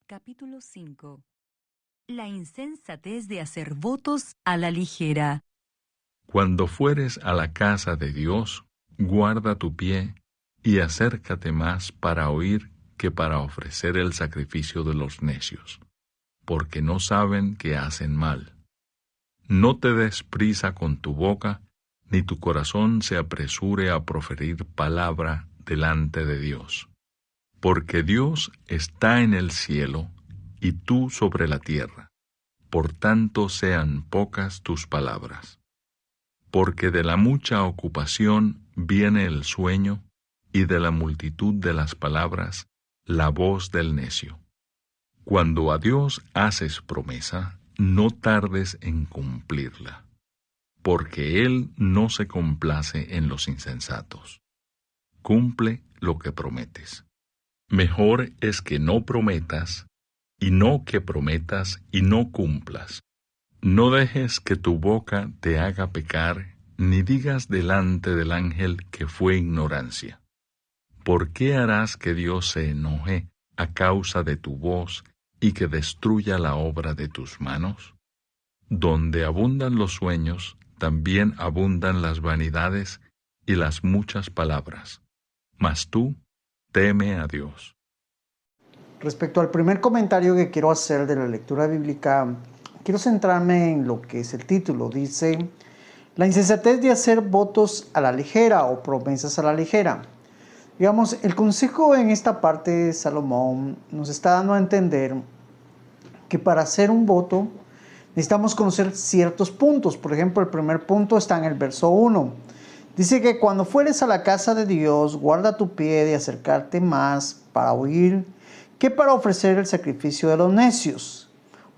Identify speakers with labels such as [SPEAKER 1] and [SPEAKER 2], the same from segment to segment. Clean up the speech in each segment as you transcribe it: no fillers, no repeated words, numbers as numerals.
[SPEAKER 1] Capítulo 5. La insensatez de hacer votos a la ligera.
[SPEAKER 2] Cuando fueres a la casa de Dios, guarda tu pie y acércate más para oír que para ofrecer el sacrificio de los necios, porque no saben que hacen mal. No te des prisa con tu boca, ni tu corazón se apresure a proferir palabra delante de Dios. Porque Dios está en el cielo y tú sobre la tierra, por tanto sean pocas tus palabras. Porque de la mucha ocupación viene el sueño, y de la multitud de las palabras, la voz del necio. Cuando a Dios haces promesa, no tardes en cumplirla, porque Él no se complace en los insensatos. Cumple lo que prometes. Mejor es que no prometas, y no que prometas y no cumplas. No dejes que tu boca te haga pecar, ni digas delante del ángel que fue ignorancia. ¿Por qué harás que Dios se enoje a causa de tu voz y que destruya la obra de tus manos? Donde abundan los sueños, también abundan las vanidades y las muchas palabras. Mas tú, teme a Dios.
[SPEAKER 3] Respecto al primer comentario que quiero hacer de la lectura bíblica, quiero centrarme en lo que es el título. Dice, la insensatez de hacer votos a la ligera o promesas a la ligera. Digamos, el consejo en esta parte de Salomón nos está dando a entender que para hacer un voto necesitamos conocer ciertos puntos. Por ejemplo, el primer punto está en el verso 1. Dice que cuando fueres a la casa de Dios, guarda tu pie de acercarte más para oír que para ofrecer el sacrificio de los necios,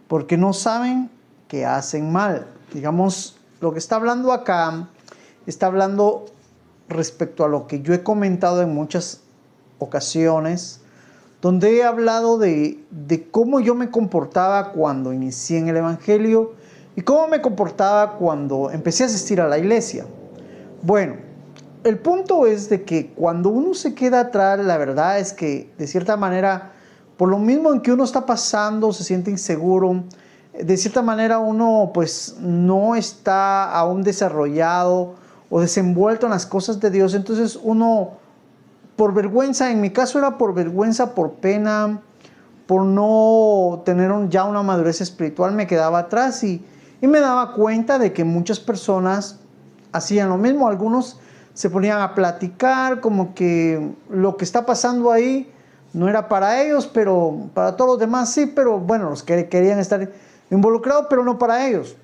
[SPEAKER 3] porque no saben que hacen mal. Digamos, lo que está hablando acá, está hablando respecto a lo que yo he comentado en muchas ocasiones, donde he hablado de cómo yo me comportaba cuando inicié en el Evangelio y cómo me comportaba cuando empecé a asistir a la iglesia. Bueno, el punto es de que cuando uno se queda atrás, la verdad es que de cierta manera, por lo mismo en que uno está pasando, se siente inseguro, de cierta manera uno pues no está aún desarrollado o desenvuelto en las cosas de Dios. Entonces uno, por vergüenza, en mi caso era por vergüenza, por pena, por no tener ya una madurez espiritual, me quedaba atrás y me daba cuenta de que muchas personas hacían lo mismo. Algunos se ponían a platicar como que lo que está pasando ahí no era para ellos, pero para todos los demás sí, pero bueno, los que querían estar involucrados, pero no para ellos.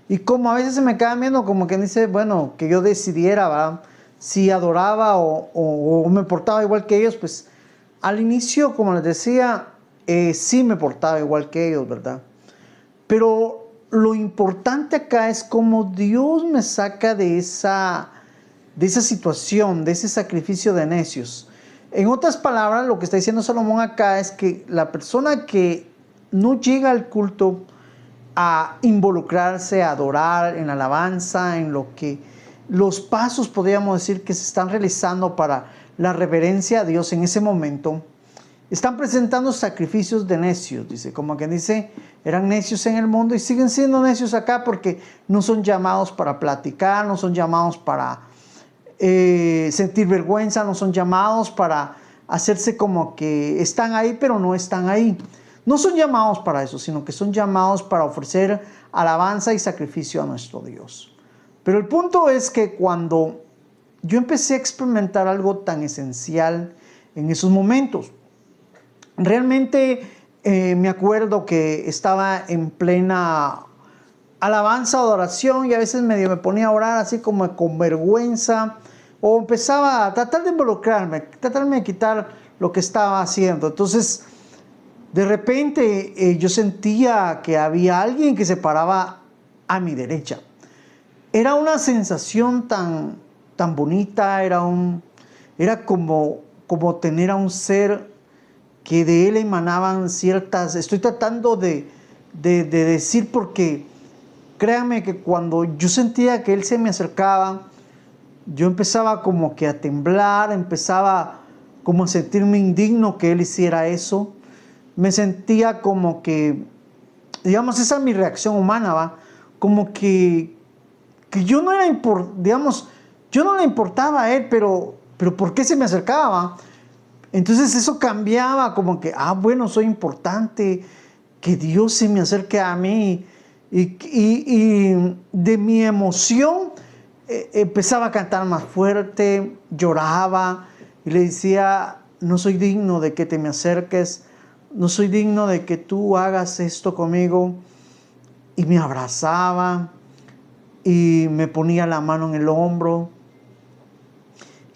[SPEAKER 3] Y como a veces se me quedan viendo como que dice, bueno, que yo decidiera, ¿verdad?, si adoraba o me portaba igual que ellos. Pues al inicio, como les decía, sí me portaba igual que ellos, ¿verdad? Pero lo importante acá es cómo Dios me saca de esa situación, de ese sacrificio de necios. En otras palabras, lo que está diciendo Salomón acá es que la persona que no llega al culto a involucrarse, a adorar en la alabanza, en lo que los pasos, podríamos decir, que se están realizando para la reverencia a Dios en ese momento, están presentando sacrificios de necios. Dice, como quien dice, eran necios en el mundo y siguen siendo necios acá porque no son llamados para platicar, no son llamados para sentir vergüenza, no son llamados para hacerse como que están ahí, pero no están ahí. No son llamados para eso, sino que son llamados para ofrecer alabanza y sacrificio a nuestro Dios. Pero el punto es que cuando yo empecé a experimentar algo tan esencial en esos momentos, realmente me acuerdo que estaba en plena alabanza, adoración, y a veces medio me ponía a orar así como con vergüenza, o empezaba a tratar de involucrarme, tratarme de quitar lo que estaba haciendo. Entonces, de repente yo sentía que había alguien que se paraba a mi derecha. Era una sensación tan bonita, era como tener a un ser que de él emanaban ciertas... Estoy tratando de decir, porque créanme que cuando yo sentía que él se me acercaba, yo empezaba como que a temblar, empezaba como a sentirme indigno que él hiciera eso. me sentía como que, digamos, esa es mi reacción humana, ¿va? Como que yo no era, digamos, yo no le importaba a él, pero ¿por qué se me acercaba? Entonces eso cambiaba, como que, bueno, soy importante, que Dios se me acerque a mí. Y de mi emoción empezaba a cantar más fuerte, lloraba y le decía, no soy digno de que te me acerques, no soy digno de que tú hagas esto conmigo. Y me abrazaba y me ponía la mano en el hombro.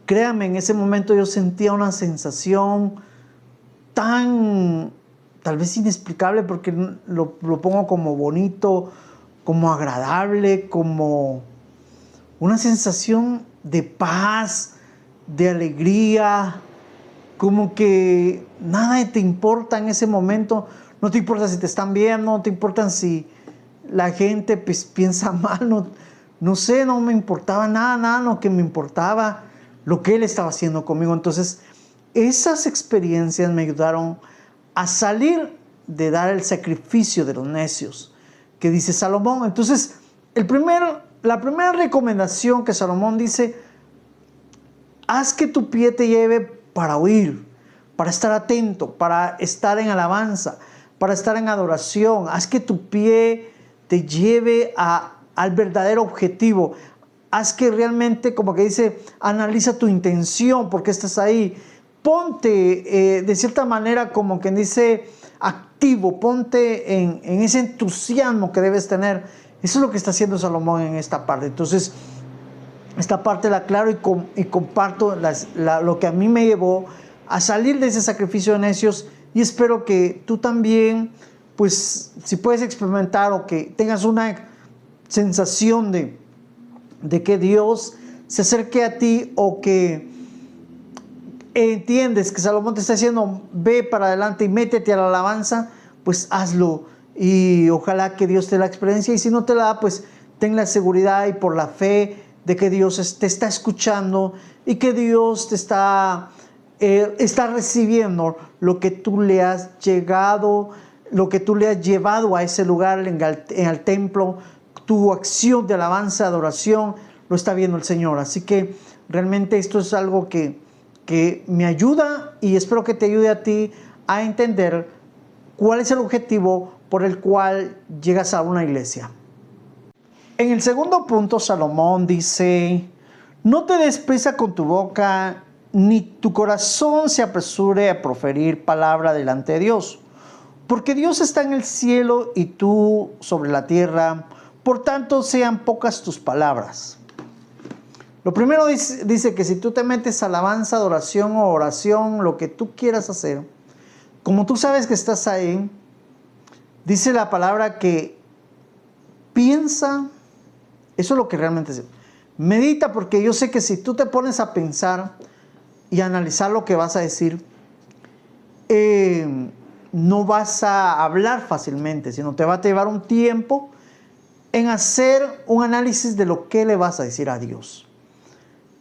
[SPEAKER 3] Créame, en ese momento yo sentía una sensación tan, tal vez inexplicable, porque lo pongo como bonito, como agradable, como una sensación de paz, de alegría, como que nada te importa en ese momento. No te importa si te están viendo, no te importa si la gente pues, piensa mal, no sé, no me importaba nada, lo que me importaba, lo que Él estaba haciendo conmigo. Entonces, esas experiencias me ayudaron a salir de dar el sacrificio de los necios, que dice Salomón. Entonces, la primera recomendación que Salomón dice, haz que tu pie te lleve para oír, para estar atento, para estar en alabanza, para estar en adoración. Haz que tu pie te lleve al verdadero objetivo. Haz que realmente, como que dice, analiza tu intención, por qué estás ahí. Ponte de cierta manera, como quien dice, activo, ponte en ese entusiasmo que debes tener. Eso es lo que está haciendo Salomón en esta parte. Entonces, esta parte la aclaro y comparto lo que a mí me llevó a salir de ese sacrificio de necios, y espero que tú también, pues, si puedes experimentar o que tengas una sensación de que Dios se acerque a ti, o que entiendes que Salomón te está diciendo, ve para adelante y métete a la alabanza, pues hazlo, y ojalá que Dios te dé la experiencia, y si no te la da, pues ten la seguridad y por la fe de que Dios te está escuchando y que Dios te está recibiendo lo que tú le has llegado, lo que tú le has llevado a ese lugar, en el templo. Tu acción de alabanza, adoración, lo está viendo el Señor. Así que realmente esto es algo que me ayuda, y espero que te ayude a ti a entender cuál es el objetivo por el cual llegas a una iglesia. En el segundo punto, Salomón dice, no te des prisa con tu boca, ni tu corazón se apresure a proferir palabra delante de Dios, porque Dios está en el cielo y tú sobre la tierra, por tanto sean pocas tus palabras. Lo primero dice que si tú te metes a alabanza, adoración o oración, lo que tú quieras hacer, como tú sabes que estás ahí, dice la palabra que piensa. Eso es lo que realmente es. Medita, porque yo sé que si tú te pones a pensar y a analizar lo que vas a decir, no vas a hablar fácilmente, sino te va a llevar un tiempo en hacer un análisis de lo que le vas a decir a Dios.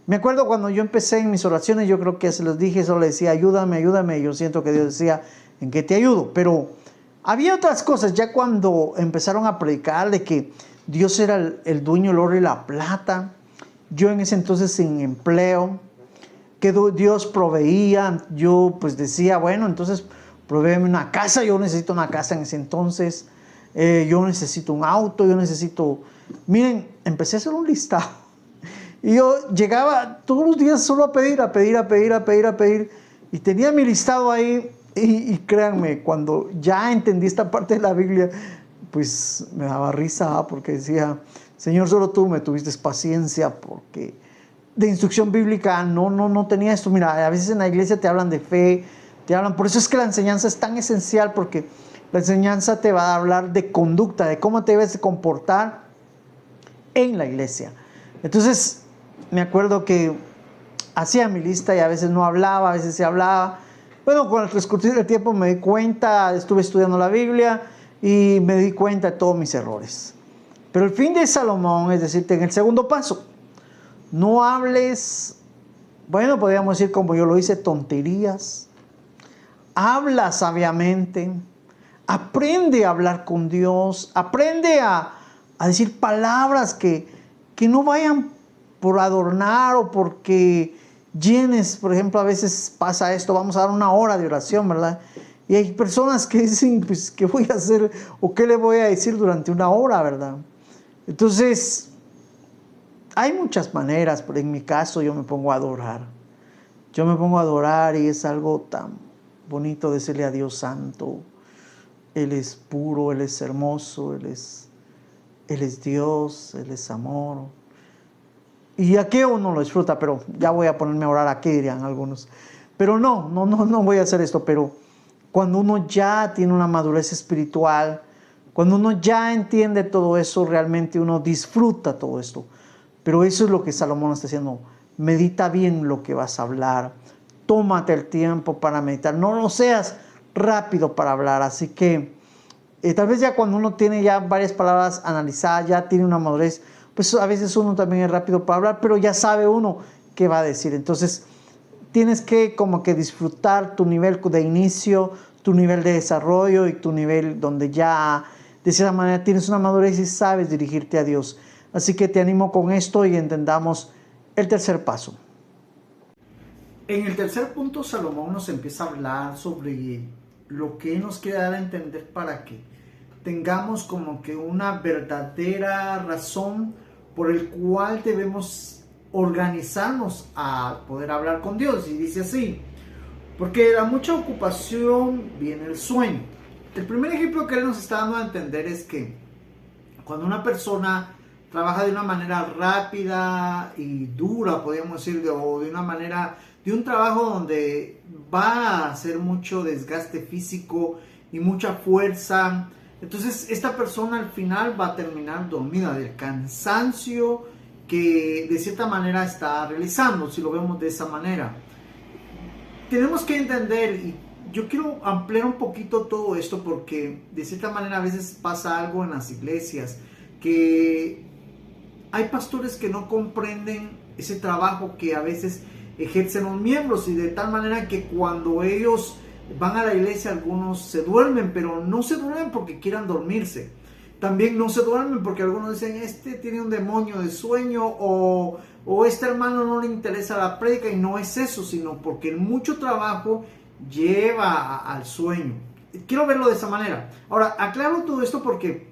[SPEAKER 3] Me acuerdo cuando yo empecé en mis oraciones, yo creo que se los dije, solo le decía, ayúdame, ayúdame, y yo siento que Dios decía, ¿en qué te ayudo? Pero había otras cosas, ya cuando empezaron a predicar de que Dios era el dueño del oro y la plata, yo en ese entonces sin empleo, que Dios proveía, yo pues decía, bueno, entonces provéeme una casa, yo necesito una casa en ese entonces, yo necesito un auto, yo necesito... Miren, empecé a hacer un listado, y yo llegaba todos los días solo a pedir, y tenía mi listado ahí, y créanme, cuando ya entendí esta parte de la Biblia, pues me daba risa, porque decía, Señor, solo tú me tuviste paciencia, porque de instrucción bíblica no tenía esto. Mira, a veces en la iglesia te hablan de fe, por eso es que la enseñanza es tan esencial, porque la enseñanza te va a hablar de conducta, de cómo te debes de comportar en la iglesia. Entonces, me acuerdo que hacía mi lista y a veces no hablaba, a veces sí hablaba. Bueno, con el transcurrir del tiempo me di cuenta, estuve estudiando la Biblia y me di cuenta de todos mis errores. Pero el fin de Salomón es decirte, en el segundo paso, no hables, bueno, podríamos decir como yo lo hice, tonterías. habla sabiamente, aprende a hablar con Dios, aprende a decir palabras que no vayan por adornar o porque llenes. Por ejemplo, a veces pasa esto, vamos a dar 1 hora de oración, ¿verdad? Y hay personas que dicen, pues, ¿qué voy a hacer o qué le voy a decir durante 1 hora, verdad? Entonces, hay muchas maneras, pero en mi caso yo me pongo a adorar. Yo me pongo a adorar y es algo tan bonito decirle a Dios santo. Él es puro, Él es hermoso, Él es Dios, Él es amor. Y aquí uno lo disfruta, pero ya voy a ponerme a orar aquí, dirían algunos. Pero no voy a hacer esto, pero cuando uno ya tiene una madurez espiritual, cuando uno ya entiende todo eso, realmente uno disfruta todo esto. Pero eso es lo que Salomón está diciendo. Medita bien lo que vas a hablar. Tómate el tiempo para meditar. No lo seas rápido para hablar. Así que tal vez ya cuando uno tiene ya varias palabras analizadas, ya tiene una madurez, pues a veces uno también es rápido para hablar, pero ya sabe uno qué va a decir. Entonces tienes que como que disfrutar tu nivel de inicio, tu nivel de desarrollo y tu nivel donde ya de cierta manera tienes una madurez y sabes dirigirte a Dios. Así que te animo con esto y entendamos el tercer paso. En el tercer punto, Salomón nos empieza a hablar sobre lo que nos quiere dar a entender para que tengamos como que una verdadera razón por el cual debemos organizarnos a poder hablar con Dios. Y dice así: porque de la mucha ocupación viene el sueño. El primer ejemplo que él nos está dando a entender es que cuando una persona trabaja de una manera rápida y dura, podríamos decir, o de un trabajo donde va a hacer mucho desgaste físico y mucha fuerza, entonces esta persona al final va a terminar dormida del cansancio que de cierta manera está realizando, si lo vemos de esa manera. Tenemos que entender, y yo quiero ampliar un poquito todo esto porque de cierta manera a veces pasa algo en las iglesias, que hay pastores que no comprenden ese trabajo que a veces ejercen los miembros, y de tal manera que cuando ellos van a la iglesia algunos se duermen, pero no se duermen porque quieran dormirse. También no se duermen porque algunos dicen, este tiene un demonio de sueño, o este hermano no le interesa la prédica, y no es eso, sino porque mucho trabajo lleva al sueño. Quiero verlo de esa manera. Ahora, aclaro todo esto porque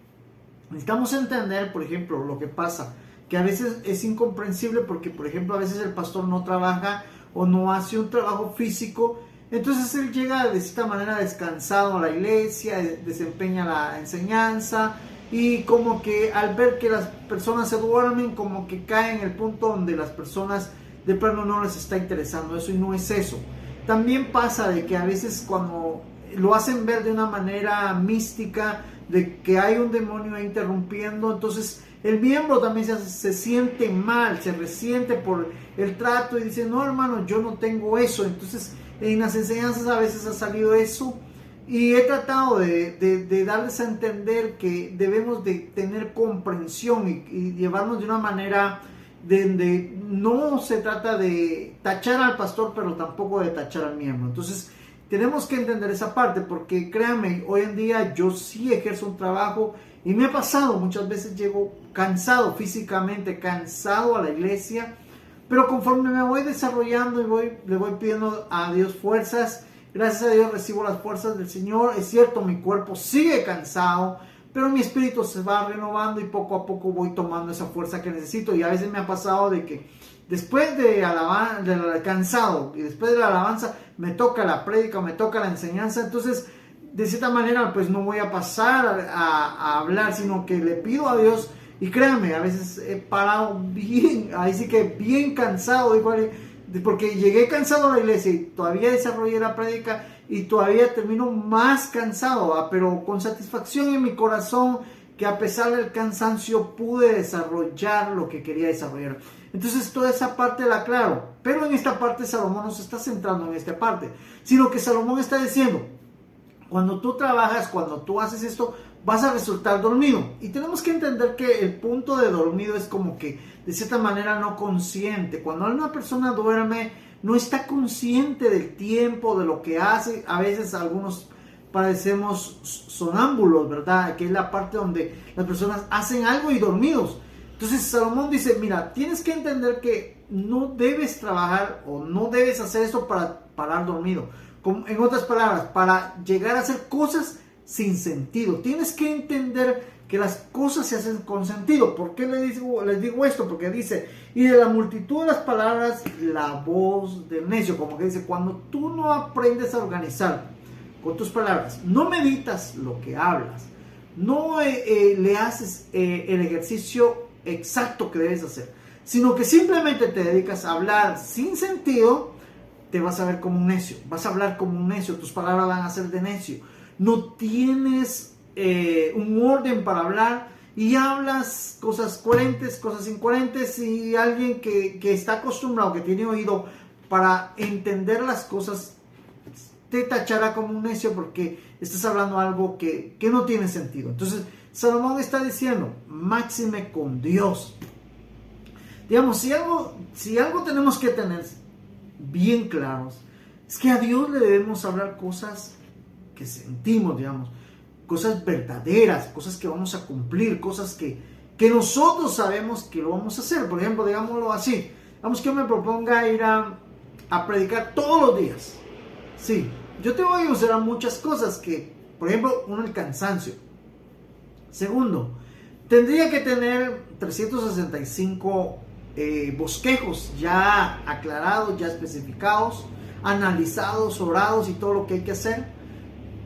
[SPEAKER 3] necesitamos entender, por ejemplo, lo que pasa, que a veces es incomprensible porque, por ejemplo, a veces el pastor no trabaja o no hace un trabajo físico, entonces él llega de cierta manera descansado a la iglesia, desempeña la enseñanza, y como que al ver que las personas se duermen, como que cae en el punto donde las personas de plano no les está interesando eso, y no es eso. También pasa de que a veces cuando lo hacen ver de una manera mística, de que hay un demonio ahí interrumpiendo, entonces el miembro también se siente mal, se resiente por el trato y dice, no hermano, yo no tengo eso. Entonces en las enseñanzas a veces ha salido eso, y he tratado de darles a entender que debemos de tener comprensión y llevarnos de una manera donde no se trata de tachar al pastor, pero tampoco de tachar al miembro. Entonces tenemos que entender esa parte, porque créanme, hoy en día yo sí ejerzo un trabajo y me ha pasado, muchas veces llego cansado, físicamente cansado a la iglesia, pero conforme me voy desarrollando y le voy pidiendo a Dios fuerzas, gracias a Dios recibo las fuerzas del Señor. Es cierto, mi cuerpo sigue cansado, pero mi espíritu se va renovando y poco a poco voy tomando esa fuerza que necesito. Y a veces me ha pasado de que después de cansado y después de la alabanza me toca la prédica, me toca la enseñanza, entonces de cierta manera pues no voy a pasar a hablar, sino que le pido a Dios. Y créanme, a veces he parado bien, ahí sí que bien cansado, igual, porque llegué cansado a la iglesia y todavía desarrollé la prédica y todavía termino más cansado, pero con satisfacción en mi corazón, que a pesar del cansancio pude desarrollar lo que quería desarrollar. Entonces toda esa parte la aclaro, pero en esta parte Salomón no se está centrando en esta parte, sino que Salomón está diciendo, cuando tú trabajas, cuando tú haces esto, vas a resultar dormido. Y tenemos que entender que el punto de dormido es como que de cierta manera no consciente. Cuando una persona duerme, no está consciente del tiempo, de lo que hace. A veces algunos parecemos sonámbulos, ¿verdad? Que es la parte donde las personas hacen algo y dormidos. Entonces Salomón dice, mira, tienes que entender que no debes trabajar o no debes hacer esto para parar dormido. En otras palabras, para llegar a hacer cosas sin sentido. Tienes que entender que las cosas se hacen con sentido. ¿Por qué les digo esto? Porque dice, y de la multitud de las palabras, la voz del necio. Como que dice, cuando tú no aprendes a organizar con tus palabras, no meditas lo que hablas, no le haces el ejercicio exacto que debes hacer, sino que simplemente te dedicas a hablar sin sentido, te vas a ver como un necio, vas a hablar como un necio, tus palabras van a ser de necio. No tienes un orden para hablar y hablas cosas coherentes, cosas incoherentes, y alguien que está acostumbrado, que tiene oído para entender las cosas, te tachará como un necio porque estás hablando algo que no tiene sentido. Entonces Salomón está diciendo, máxime con Dios. Digamos, si algo tenemos que tener bien claros, es que a Dios le debemos hablar cosas que sentimos, digamos, cosas verdaderas, cosas que vamos a cumplir, cosas que nosotros sabemos que lo vamos a hacer. Por ejemplo, digámoslo así, vamos, que yo me proponga ir a predicar todos los días. Sí, yo te voy a considerar muchas cosas que, por ejemplo, uno, el cansancio. Segundo, tendría que tener 365 bosquejos ya aclarados, ya especificados, analizados, orados y todo lo que hay que hacer.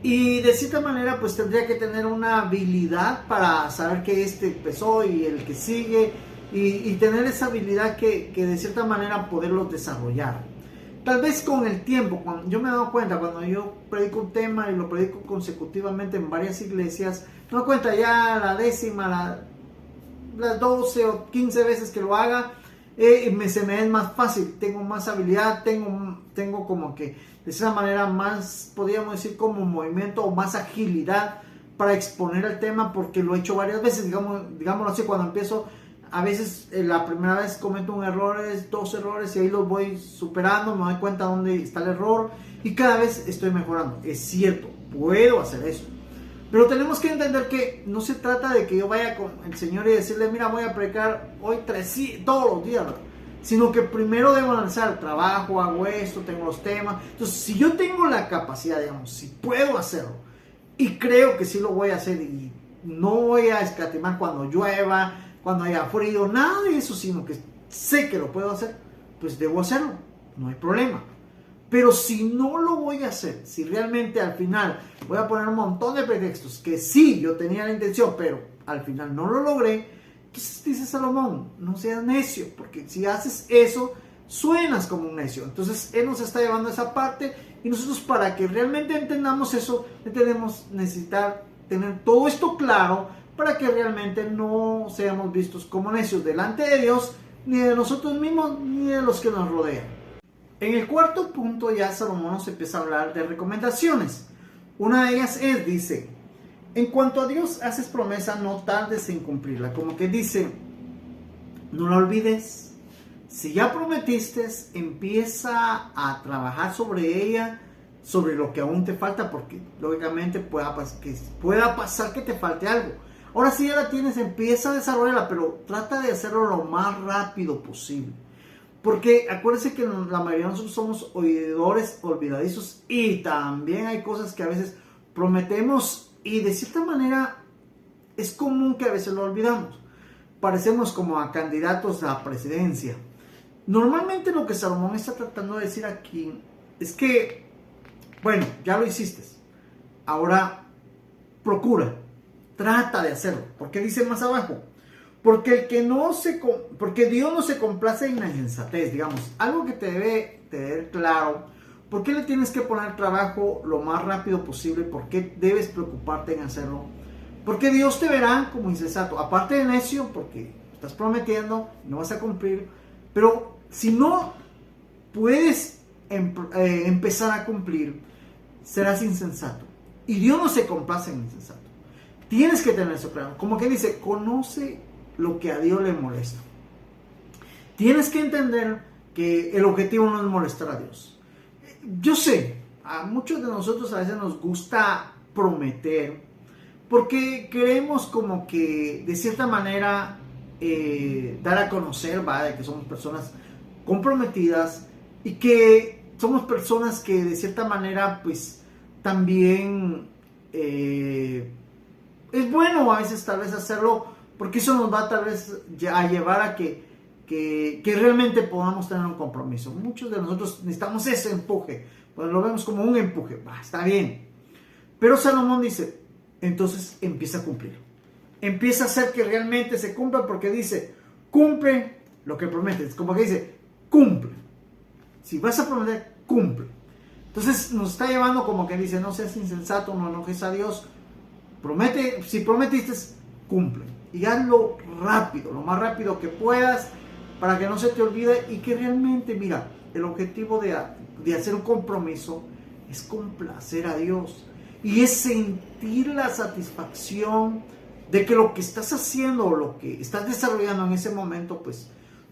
[SPEAKER 3] Y de cierta manera, pues tendría que tener una habilidad para saber que este empezó y el que sigue, y tener esa habilidad que de cierta manera poderlos desarrollar. Tal vez con el tiempo, cuando yo me he dado cuenta, cuando yo predico un tema y lo predico consecutivamente en varias iglesias, me doy cuenta ya la décima, las 12 o 15 veces que lo haga, se me es más fácil, tengo más habilidad, tengo como que de esa manera más, podríamos decir, como movimiento o más agilidad para exponer el tema, porque lo he hecho varias veces. Digámoslo así, cuando empiezo, a veces la primera vez cometo un error, 2 errores, y ahí los voy superando, me doy cuenta dónde está el error y cada vez estoy mejorando. Es cierto, puedo hacer eso, pero tenemos que entender que no se trata de que yo vaya con el Señor y decirle, mira, voy a predicar hoy todos los días, ¿no? Sino que primero debo lanzar el trabajo, hago esto, tengo los temas. Entonces, si yo tengo la capacidad, digamos, si puedo hacerlo, y creo que sí lo voy a hacer, y no voy a escatimar cuando llueva, cuando haya frío, nada de eso, sino que sé que lo puedo hacer, pues debo hacerlo, no hay problema. Pero si no lo voy a hacer, si realmente al final voy a poner un montón de pretextos, que sí, yo tenía la intención, pero al final no lo logré, entonces dice Salomón, no seas necio, porque si haces eso, suenas como un necio. Entonces él nos está llevando a esa parte, y nosotros, para que realmente entendamos eso, necesitar tener todo esto claro, para que realmente no seamos vistos como necios delante de Dios, ni de nosotros mismos, ni de los que nos rodean. En el cuarto punto ya Salomón nos empieza a hablar de recomendaciones. Una de ellas dice, en cuanto a Dios haces promesa, no tardes en cumplirla. Como que dice, no la olvides. Si ya prometiste, empieza a trabajar sobre ella, sobre lo que aún te falta, porque lógicamente pueda pasar que te falte algo. Ahora si ya la tienes, empieza a desarrollarla, pero trata de hacerlo lo más rápido posible. Porque acuérdense que la mayoría de nosotros somos oidores olvidadizos, y también hay cosas que a veces prometemos y de cierta manera es común que a veces lo olvidamos. Parecemos como a candidatos a la presidencia. Normalmente lo que Salomón está tratando de decir aquí es que, bueno, ya lo hiciste, ahora procura, trata de hacerlo. Porque dice más abajo, porque Dios no se complace en la insensatez. Digamos, algo que te debe tener claro. ¿Por qué le tienes que poner trabajo lo más rápido posible? ¿Por qué debes preocuparte en hacerlo? Porque Dios te verá como insensato. Aparte de necio, porque estás prometiendo, no vas a cumplir. Pero si no puedes empezar a cumplir, serás insensato. Y Dios no se complace en el insensato. Tienes que tener eso claro. Como que dice, conoce lo que a Dios le molesta. Tienes que entender que el objetivo no es molestar a Dios. Yo sé, a muchos de nosotros a veces nos gusta prometer porque queremos como que de cierta manera dar a conocer, ¿va? De que somos personas comprometidas y que somos personas que de cierta manera pues también es bueno a veces tal vez hacerlo, porque eso nos va tal vez a llevar a que realmente podamos tener un compromiso. Muchos de nosotros necesitamos ese empuje, pues lo vemos como un empuje, está bien. Pero Salomón dice, entonces empieza a cumplir. Empieza a hacer que realmente se cumpla, porque dice, cumple lo que prometes. Como que dice, cumple. Si vas a prometer, cumple. Entonces nos está llevando como que dice, no seas insensato, no enojes a Dios. Promete, si prometiste, cumple. Y hazlo rápido, lo más rápido que puedas, para que no se te olvide y que realmente, mira, el objetivo de hacer un compromiso es complacer a Dios. Y es sentir la satisfacción de que lo que estás haciendo o lo que estás desarrollando en ese momento, pues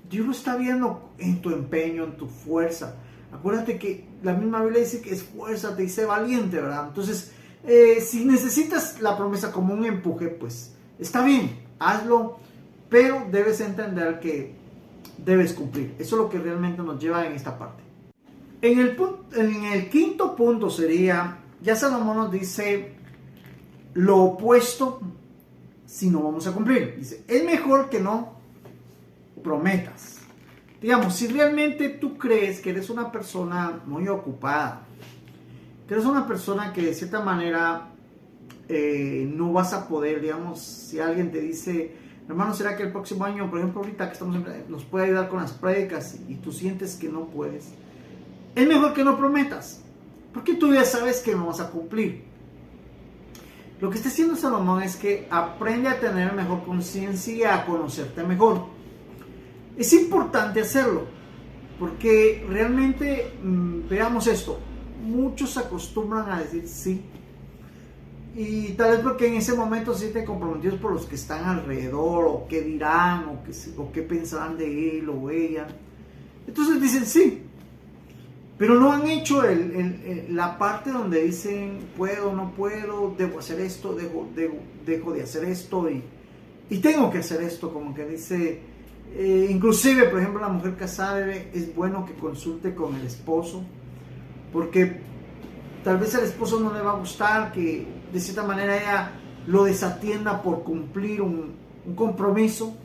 [SPEAKER 3] Dios lo está viendo en tu empeño, en tu fuerza. Acuérdate que la misma Biblia dice que esfuérzate y sé valiente, ¿verdad? Entonces, si necesitas la promesa como un empuje, pues está bien, hazlo, pero debes entender que debes cumplir. Eso es lo que realmente nos lleva en esta parte. En el quinto punto sería, ya Salomón nos dice lo opuesto si no vamos a cumplir. Dice, es mejor que no prometas. Digamos, si realmente tú crees que eres una persona muy ocupada, que eres una persona que de cierta manera no vas a poder, digamos, si alguien te dice, hermano, ¿será que el próximo año, por ejemplo, ahorita que estamos nos puede ayudar con las prédicas y tú sientes que no puedes? Es mejor que no prometas, porque tú ya sabes que no vas a cumplir. Lo que está haciendo Salomón es que aprende a tener mejor conciencia y a conocerte mejor. Es importante hacerlo, porque realmente, veamos esto, muchos se acostumbran a decir sí, y tal vez porque en ese momento se sienten comprometidos por los que están alrededor, o qué dirán, o qué pensarán de él o ella. Entonces dicen sí, pero no han hecho la parte donde dicen puedo, no puedo, debo hacer esto, dejo de hacer esto y tengo que hacer esto, como que dice, inclusive por ejemplo la mujer casada es bueno que consulte con el esposo, porque tal vez al esposo no le va a gustar que de cierta manera ella lo desatienda por cumplir un compromiso.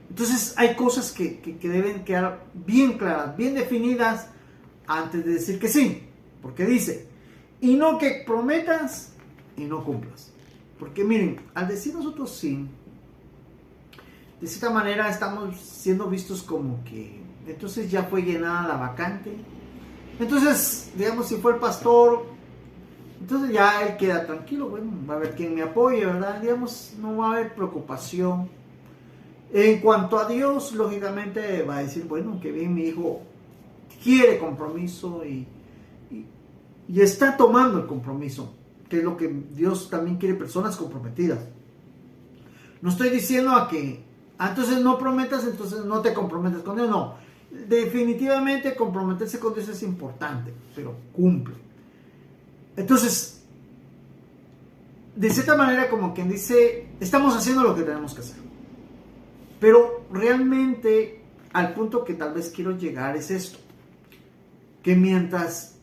[SPEAKER 3] Entonces hay cosas que deben quedar bien claras, bien definidas antes de decir que sí, porque dice, y no que prometas y no cumplas. Porque miren, al decir nosotros sí, de cierta manera estamos siendo vistos como que entonces ya fue llenada la vacante. Entonces, digamos, si fue el pastor, entonces ya él queda tranquilo, bueno, va a haber quien me apoye, ¿verdad? Digamos, no va a haber preocupación. En cuanto a Dios, lógicamente va a decir, bueno, que bien mi hijo quiere compromiso y está tomando el compromiso, que es lo que Dios también quiere, personas comprometidas. No estoy diciendo a que entonces no prometas, entonces no te comprometes con Dios, no. Definitivamente comprometerse con Dios es importante, pero cumple. Entonces, de cierta manera, como quien dice, estamos haciendo lo que tenemos que hacer. Pero realmente, al punto que tal vez quiero llegar es esto. Que mientras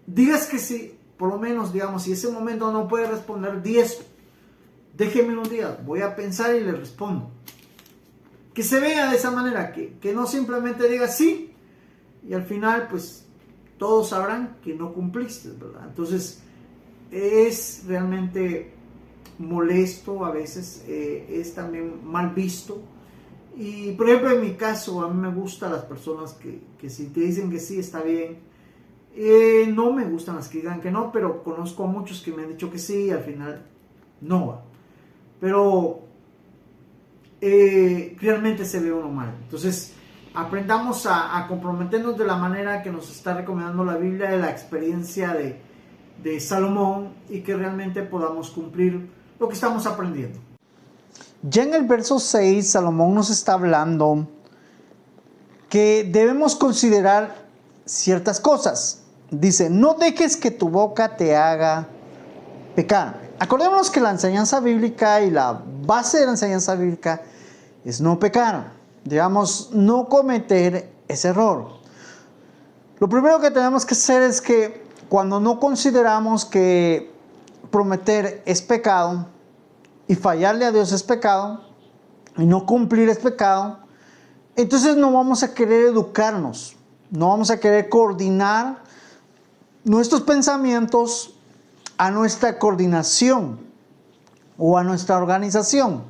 [SPEAKER 3] digas que sí, por lo menos, digamos, si ese momento no puedes responder, 10, déjeme un día, voy a pensar y le respondo. Que se vea de esa manera, que no simplemente digas sí, y al final, pues, todos sabrán que no cumpliste, ¿verdad? Entonces, es realmente molesto a veces, es también mal visto. Y por ejemplo en mi caso, a mí me gustan las personas que si te dicen que sí está bien. No me gustan las que digan que no, pero conozco a muchos que me han dicho que sí y al final no va. Pero realmente se ve uno mal. Entonces aprendamos a comprometernos de la manera que nos está recomendando la Biblia, de la experiencia de Salomón, y que realmente podamos cumplir lo que estamos aprendiendo. Ya en el verso 6, Salomón nos está hablando que debemos considerar ciertas cosas. Dice, no dejes que tu boca te haga pecar. Acordémonos que la enseñanza bíblica y la base de la enseñanza bíblica es no pecar. Digamos, no cometer ese error. Lo primero que tenemos que hacer es que cuando no consideramos que prometer es pecado y fallarle a Dios es pecado y no cumplir es pecado, entonces no vamos a querer educarnos, no vamos a querer coordinar nuestros pensamientos a nuestra coordinación o a nuestra organización.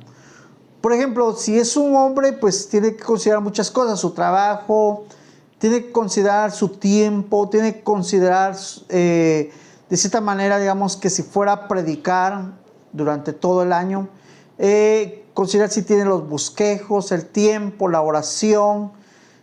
[SPEAKER 3] Por ejemplo, si es un hombre, pues tiene que considerar muchas cosas, su trabajo, tiene que considerar su tiempo, tiene que considerar de cierta manera, digamos, que si fuera a predicar durante todo el año, considerar si tiene los bosquejos, el tiempo, la oración,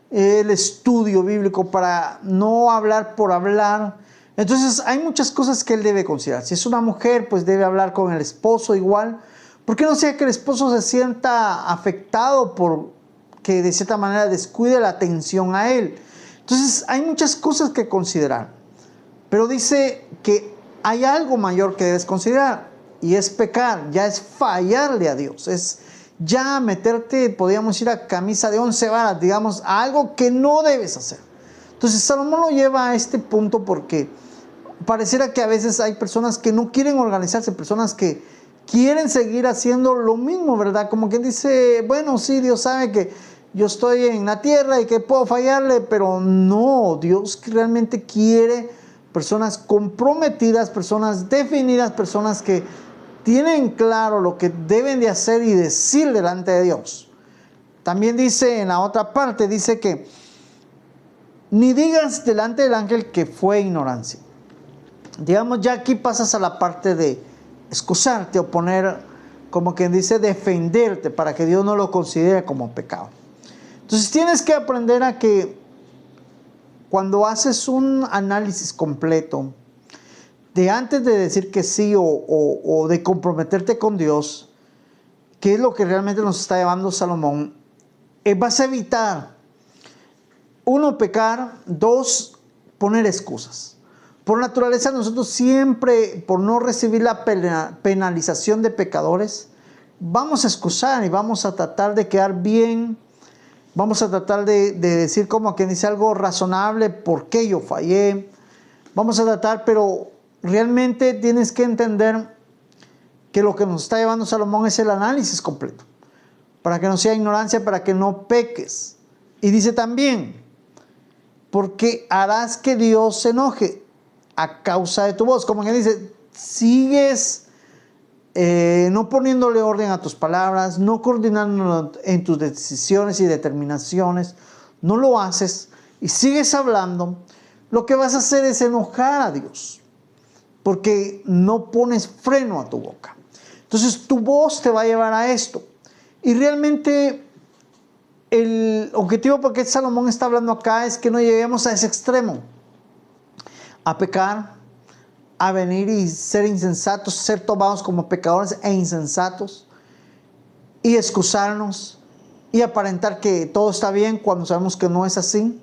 [SPEAKER 3] el estudio bíblico para no hablar por hablar. Entonces hay muchas cosas que él debe considerar. Si es una mujer, pues debe hablar con el esposo igual, porque no sea que el esposo se sienta afectado por que de cierta manera descuide la atención a él. Entonces hay muchas cosas que considerar, pero dice que hay algo mayor que debes considerar y es pecar, ya es fallarle a Dios, es ya meterte, podríamos ir a camisa de 11 varas, digamos, a algo que no debes hacer. Entonces Salomón lo lleva a este punto porque pareciera que a veces hay personas que no quieren organizarse, personas que quieren seguir haciendo lo mismo, ¿verdad? Como quien dice, bueno, sí, Dios sabe que yo estoy en la tierra y que puedo fallarle, pero no, Dios realmente quiere personas comprometidas, personas definidas, personas que tienen claro lo que deben de hacer y decir delante de Dios. También dice en la otra parte, dice que ni digas delante del ángel que fue ignorancia. Digamos, ya aquí pasas a la parte de excusarte o poner, como quien dice, defenderte para que Dios no lo considere como pecado. Entonces tienes que aprender a que cuando haces un análisis completo, de antes de decir que sí o de comprometerte con Dios, que es lo que realmente nos está llevando Salomón, vas a evitar, uno, pecar, dos, poner excusas. Por naturaleza nosotros siempre, por no recibir la penalización de pecadores, vamos a excusar y vamos a tratar de quedar bien, vamos a tratar de decir como quien dice algo razonable, por qué yo fallé, vamos a tratar, pero realmente tienes que entender que lo que nos está llevando Salomón es el análisis completo, para que no sea ignorancia, para que no peques. Y dice también, porque harás que Dios se enoje a causa de tu voz. Como que dice, sigues no poniéndole orden a tus palabras, no coordinando en tus decisiones y determinaciones, no lo haces y sigues hablando, lo que vas a hacer es enojar a Dios, porque no pones freno a tu boca. Entonces tu voz te va a llevar a esto. Y realmente el objetivo por qué Salomón está hablando acá es que no lleguemos a ese extremo, a pecar, a venir y ser insensatos, ser tomados como pecadores e insensatos, y excusarnos y aparentar que todo está bien cuando sabemos que no es así,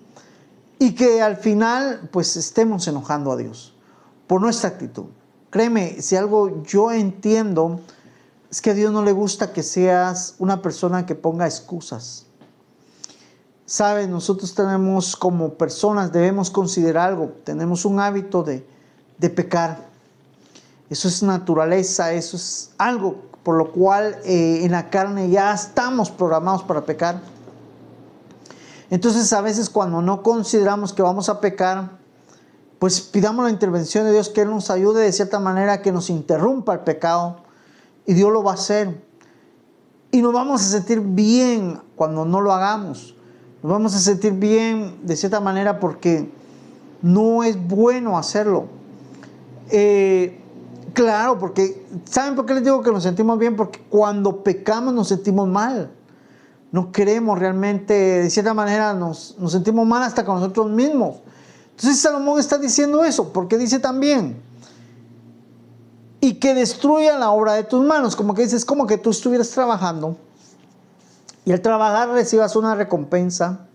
[SPEAKER 3] y que al final pues estemos enojando a Dios por nuestra actitud. Créeme, si algo yo entiendo es que a Dios no le gusta que seas una persona que ponga excusas. Sabes, nosotros tenemos como personas, debemos considerar algo, tenemos un hábito de pecar. Eso es naturaleza, eso es algo por lo cual en la carne ya estamos programados para pecar. Entonces a veces cuando no consideramos que vamos a pecar, pues pidamos la intervención de Dios, que Él nos ayude de cierta manera, que nos interrumpa el pecado, y Dios lo va a hacer. Y nos vamos a sentir bien cuando no lo hagamos. Nos vamos a sentir bien de cierta manera porque no es bueno hacerlo. Claro, porque ¿saben por qué les digo que nos sentimos bien? Porque cuando pecamos nos sentimos mal. No queremos realmente, de cierta manera nos sentimos mal hasta con nosotros mismos. Entonces Salomón está diciendo eso, porque dice también, y que destruya la obra de tus manos. Como que dices, como que tú estuvieras trabajando y al trabajar recibas una recompensa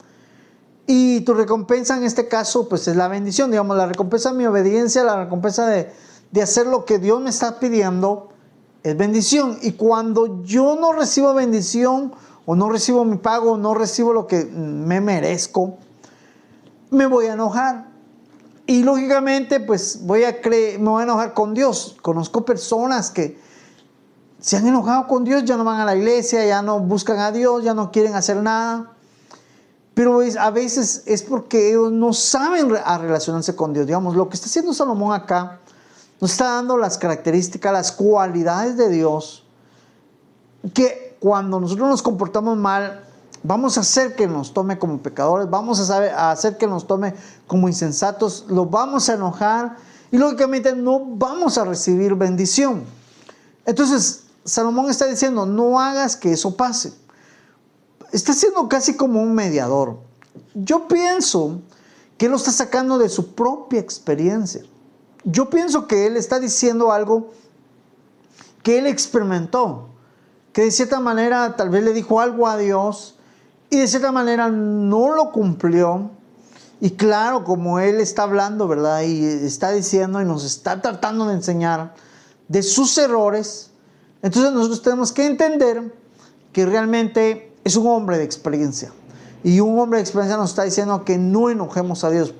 [SPEAKER 3] Y tu recompensa en este caso pues es la bendición, digamos, la recompensa de mi obediencia, la recompensa de hacer lo que Dios me está pidiendo es bendición. Y cuando yo no recibo bendición o no recibo mi pago, o no recibo lo que me merezco, me voy a enojar. Y lógicamente pues me voy a enojar con Dios. Conozco personas que se han enojado con Dios, ya no van a la iglesia, ya no buscan a Dios, ya no quieren hacer nada. Pero a veces es porque ellos no saben a relacionarse con Dios. Digamos, lo que está haciendo Salomón acá nos está dando las características, las cualidades de Dios, que cuando nosotros nos comportamos mal, vamos a hacer que nos tome como pecadores, vamos a hacer que nos tome como insensatos, los vamos a enojar y lógicamente no vamos a recibir bendición. Entonces, Salomón está diciendo, no hagas que eso pase. Está siendo casi como un mediador. Yo pienso que él lo está sacando de su propia experiencia. Yo pienso que él está diciendo algo que él experimentó, que de cierta manera tal vez le dijo algo a Dios y de cierta manera no lo cumplió. Y claro, como él está hablando, ¿verdad? Y está diciendo y nos está tratando de enseñar de sus errores, entonces nosotros tenemos que entender que realmente es un hombre de experiencia. Y un hombre de experiencia nos está diciendo que no enojemos a Dios.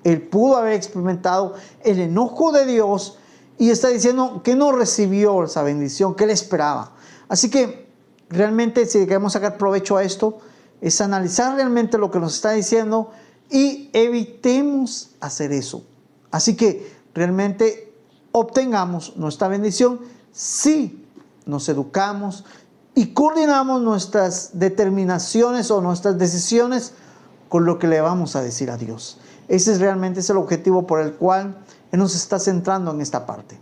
[SPEAKER 3] Él pudo haber experimentado el enojo de Dios y está diciendo que no recibió esa bendición que él esperaba. Así que realmente si queremos sacar provecho a esto, es analizar realmente lo que nos está diciendo y evitemos hacer eso. Así que realmente obtengamos nuestra bendición si nos educamos y coordinamos nuestras determinaciones o nuestras decisiones con lo que le vamos a decir a Dios. Ese es realmente el objetivo por el cual Él nos está centrando en esta parte.